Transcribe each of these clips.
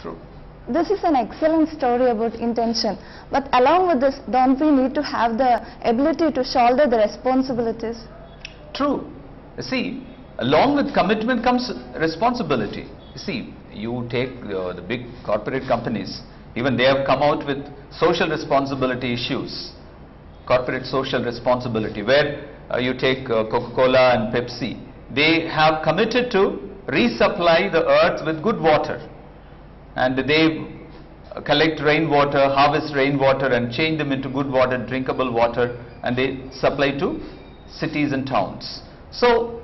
True. This is an excellent story about intention. But along with this, don't we need to have the ability to shoulder the responsibilities? True. You see, along with commitment comes responsibility. You see, you take the big corporate companies, even they have come out with social responsibility issues. Corporate social responsibility, where you take Coca-Cola and Pepsi. They have committed to resupply the earth with good water. And they collect rainwater, harvest rainwater and change them into good water, drinkable water, and they supply to cities and towns. So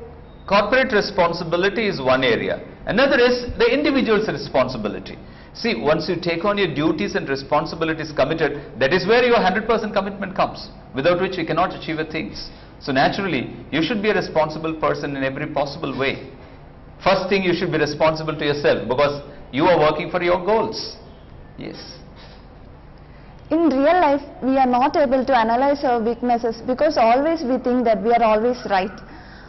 corporate responsibility is one area. Another is the individual's responsibility. See, once you take on your duties and responsibilities committed, that is where your 100% commitment comes, without which you cannot achieve things. So naturally, you should be a responsible person in every possible way. First thing, you should be responsible to yourself, because you are working for your goals. Yes. In real life, we are not able to analyze our weaknesses because always we think that we are always right.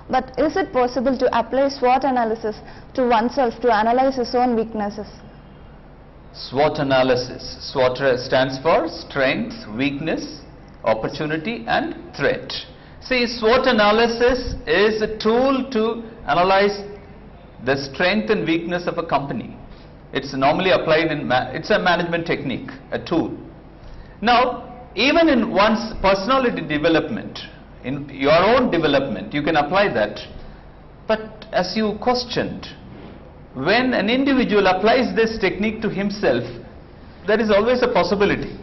But is it possible to apply SWOT analysis to oneself to analyze his own weaknesses? SWOT analysis. SWOT stands for strength, weakness, opportunity and threat. See, SWOT analysis is a tool to analyze the strength and weakness of a company. It's normally applied in, it's a management technique, a tool. Now, even in one's personality development, in your own development, you can apply that. But as you questioned, when an individual applies this technique to himself, there is always a possibility.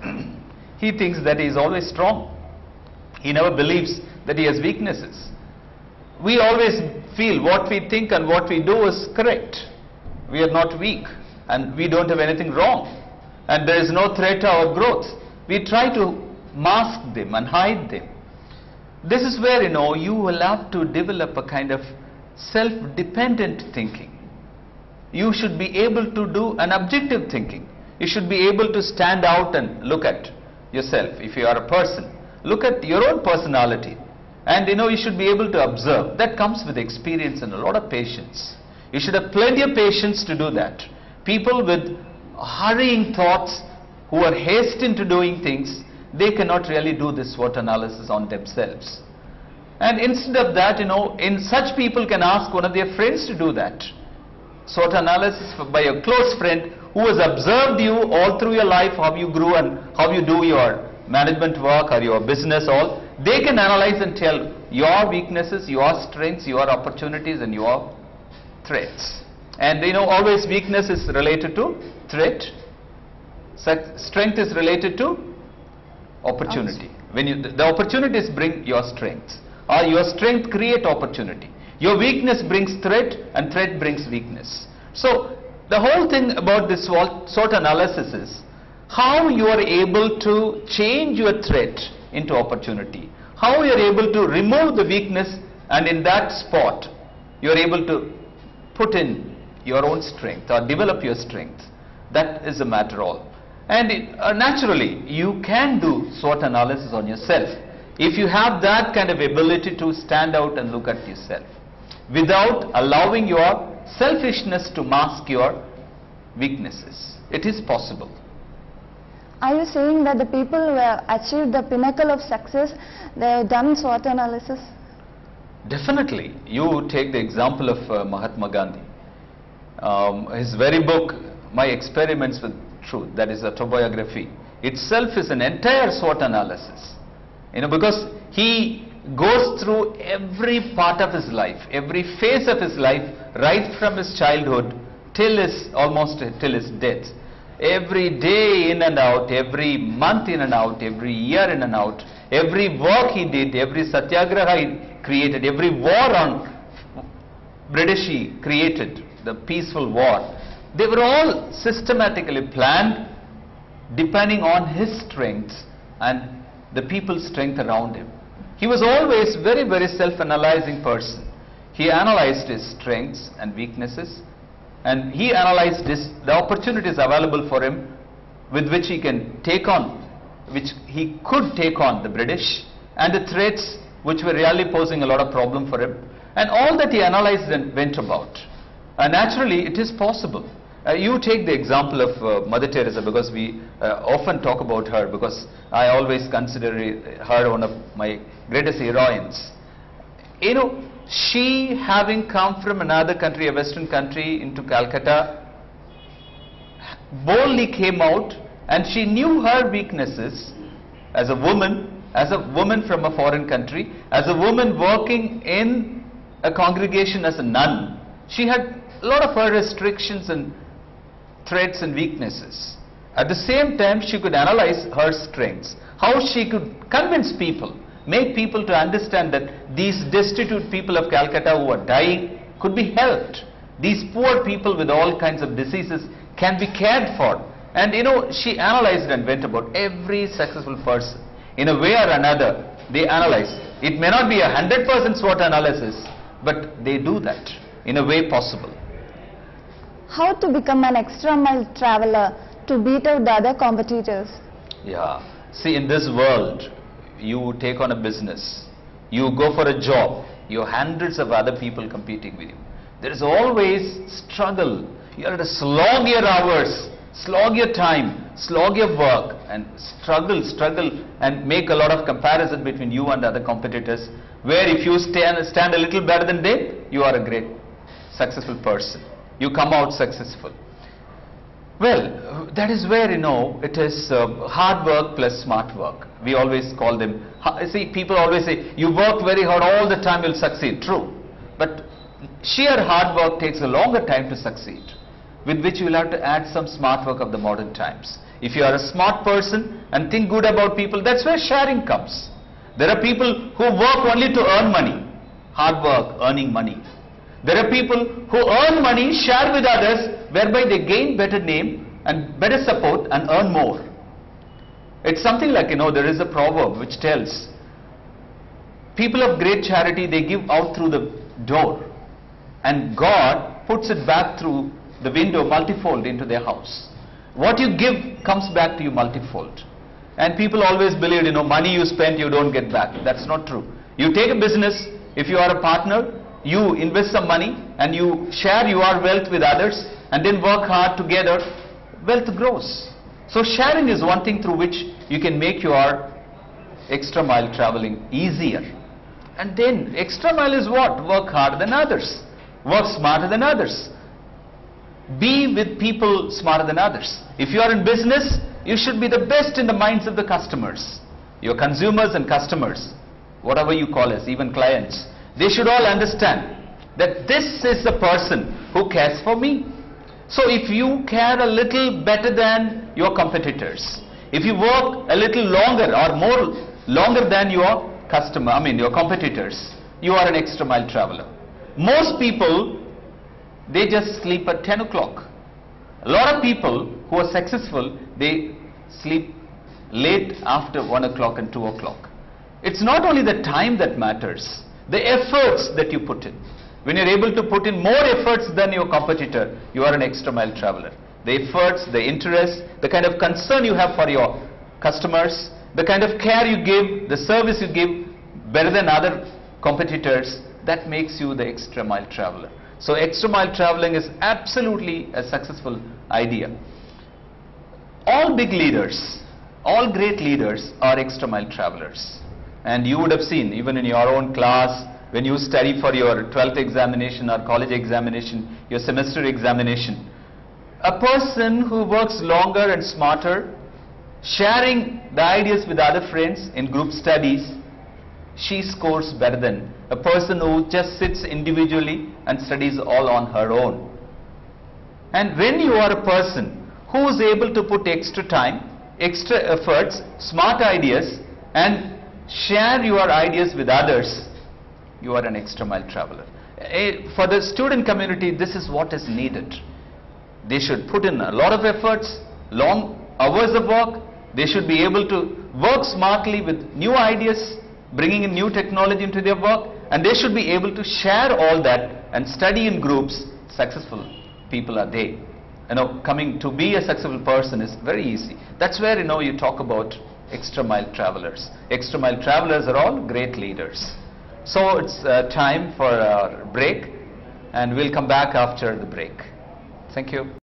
He thinks that he is always strong. He never believes that he has weaknesses. We always feel what we think and what we do is correct. We are not weak and we don't have anything wrong. And there is no threat to our growth. We try to mask them and hide them. This is where, you will have to develop a kind of self-dependent thinking. You should be able to do an objective thinking. You should be able to stand out and look at yourself. If you are a person, look at your own personality. And you should be able to observe. That comes with experience and a lot of patience. You should have plenty of patience to do that. People with hurrying thoughts, who are hasty into doing things, they cannot really do this SWOT analysis on themselves. And instead of that, in such people can ask one of their friends to do that. SWOT analysis by a close friend who has observed you all through your life, how you grew and how you do your management work or your business all. They can analyze and tell your weaknesses, your strengths, your opportunities and your threats. And always weakness is related to threat. Strength is related to opportunity. When the opportunities bring your strength, or your strength create opportunity. Your weakness brings threat and threat brings weakness. So the whole thing about this SWOT analysis is how you are able to change your threat into opportunity. How you are able to remove the weakness, and in that spot you are able to put in your own strength or develop your strength. That is a matter all. And naturally you can do SWOT analysis on yourself if you have that kind of ability to stand out and look at yourself without allowing your selfishness to mask your weaknesses. It is possible. Are you saying that the people who have achieved the pinnacle of success, they have done SWOT analysis? Definitely. You take the example of Mahatma Gandhi. His very book, My Experiments with Truth, that is autobiography, itself is an entire SWOT analysis. Because he goes through every part of his life, every phase of his life, right from his childhood till almost till his death. Every day in and out, every month in and out, every year in and out, every work he did, every satyagraha he created, every war on British he created, the peaceful war. They were all systematically planned depending on his strengths and the people's strength around him. He was always very, very self-analyzing person. He analyzed his strengths and weaknesses, and he analyzed the opportunities available for him with which he can take on, which he could take on the British, and the threats which were really posing a lot of problem for him. And all that he analyzed and went about. And naturally it is possible. You take the example of Mother Teresa, because we often talk about her, because I always consider her one of my greatest heroines. You know, she, having come from another country, a Western country, into Calcutta, boldly came out, and she knew her weaknesses as a woman from a foreign country, as a woman working in a congregation as a nun. She had a lot of her restrictions and threats and weaknesses. At the same time, she could analyze her strengths, how she could convince people, make people to understand that these destitute people of Calcutta who are dying could be helped. These poor people with all kinds of diseases can be cared for. And you know, she analyzed and went about every successful person. In a way or another, they analyze. It may not be 100% SWOT analysis, but they do that in a way possible. How to become an extra mile traveler to beat out the other competitors? Yeah. See, in this world, you take on a business, you go for a job, you have hundreds of other people competing with you. There is always struggle. You have to slog your hours, slog your time, slog your work, and struggle and make a lot of comparison between you and other competitors, where if you stand a little better than them, you are a great successful person. You come out successful. Well, that is where, you know, it is hard work plus smart work. We always call them, see, people always say, you work very hard all the time, you'll succeed. True. But sheer hard work takes a longer time to succeed, with which you will have to add some smart work of the modern times. If you are a smart person and think good about people, that's where sharing comes. There are people who work only to earn money. Hard work, earning money. There are people who earn money, share with others, whereby they gain better name and better support and earn more. It's something like, you know, there is a proverb which tells, people of great charity, they give out through the door, and God puts it back through the window multifold into their house. What you give comes back to you multifold. And people always believe, you know, money you spend, you don't get back. That's not true. You take a business, if you are a partner, you invest some money and you share your wealth with others and then work hard together, wealth grows. So sharing is one thing through which you can make your extra mile traveling easier. And then extra mile is what? Work harder than others. Work smarter than others. Be with people smarter than others. If you are in business, you should be the best in the minds of the customers. Your consumers and customers, whatever you call us, even clients, they should all understand that this is the person who cares for me. So if you care a little better than your competitors, if you work a little longer or more longer than your your competitors, you are an extra mile traveler. Most people, they just sleep at 10 o'clock. A lot of people who are successful, they sleep late after 1 o'clock and 2 o'clock. It's not only the time that matters, the efforts that you put in. When you're able to put in more efforts than your competitor, you are an extra mile traveler. The efforts, the interest, the kind of concern you have for your customers, the kind of care you give, the service you give better than other competitors, that makes you the extra mile traveler. So extra mile traveling is absolutely a successful idea. All big leaders, all great leaders are extra mile travelers. And you would have seen, even in your own class, when you study for your 12th examination or college examination, your semester examination, a person who works longer and smarter, sharing the ideas with other friends in group studies, she scores better than a person who just sits individually and studies all on her own. And when you are a person who is able to put extra time, extra efforts, smart ideas, and share your ideas with others, you are an extra mile traveler. For the student community, this is what is needed. They should put in a lot of efforts, long hours of work. They should be able to work smartly with new ideas, bringing in new technology into their work, and they should be able to share all that and study in groups. Successful people are they. You know, coming to be a successful person is very easy. That's where, you know, you talk about extra mile travelers. Extra mile travelers are all great leaders. So it's time for our break, and we'll come back after the break. Thank you.